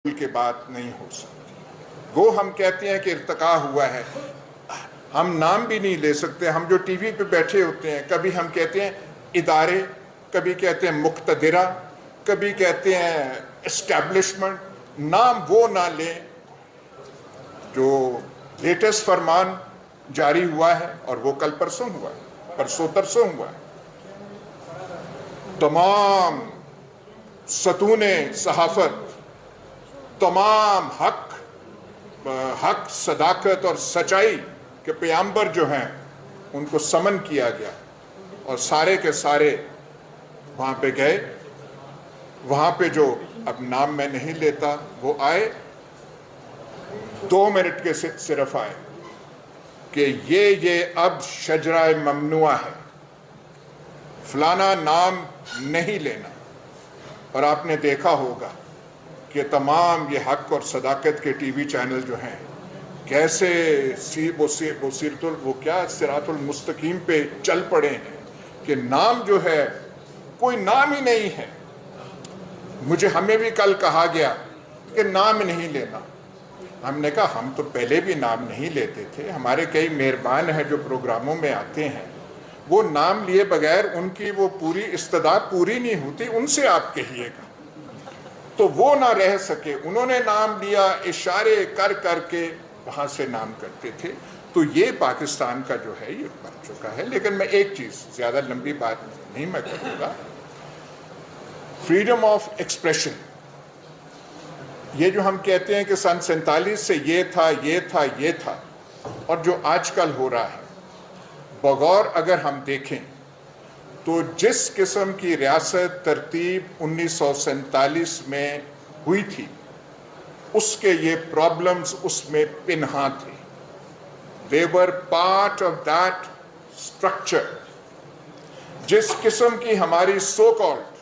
کے بات نہیں ہو سکتی. وہ ہم کہتے ہیں کہ ارتقا ہوا ہے، ہم نام بھی نہیں لے سکتے. ہم جو ٹی وی پہ بیٹھے ہوتے ہیں، کبھی ہم کہتے ہیں ادارے، کبھی کہتے ہیں مقتدرہ، کبھی کہتے ہیں اسٹیبلشمنٹ. نام وہ نہ لیں جو لیٹسٹ فرمان جاری ہوا ہے، اور وہ کل پرسوں ہوا ہے، پرسوں ترسوں ہوا ہے. تمام ستون صحافت، تمام حق، صداقت اور سچائی کے پیامبر جو ہیں ان کو سمن کیا گیا، اور سارے کے سارے وہاں پہ گئے. وہاں پہ جو اب نام میں نہیں لیتا وہ آئے، 2 منٹ کے صرف آئے کہ یہ اب شجرہ ممنوع ہے، فلانا نام نہیں لینا. اور آپ نے دیکھا ہوگا کہ تمام یہ حق اور صداقت کے ٹی وی چینل جو ہیں کیسے صراط المستقیم پہ چل پڑے ہیں کہ نام جو ہے کوئی نام ہی نہیں ہے. ہمیں بھی کل کہا گیا کہ نام نہیں لینا. ہم نے کہا ہم تو پہلے بھی نام نہیں لیتے تھے، ہمارے کئی مہربان ہیں جو پروگراموں میں آتے ہیں، وہ نام لیے بغیر ان کی وہ پوری استعداد پوری نہیں ہوتی، ان سے آپ کہیے گا. تو وہ نہ رہ سکے، انہوں نے نام لیا، اشارے کر کر کے وہاں سے نام کرتے تھے. تو یہ پاکستان کا جو ہے یہ بن چکا ہے. لیکن میں ایک چیز، زیادہ لمبی بات نہیں میں کروں گا، فریڈم آف ایکسپریشن، یہ جو ہم کہتے ہیں کہ سن 47 سے یہ تھا، اور جو آج کل ہو رہا ہے، بغور اگر ہم دیکھیں تو جس قسم کی ریاست ترتیب 1947 میں ہوئی تھی، اس کے یہ پرابلمز اس میں پنہاں تھے. They were part of that structure. جس قسم کی ہماری سو کالڈ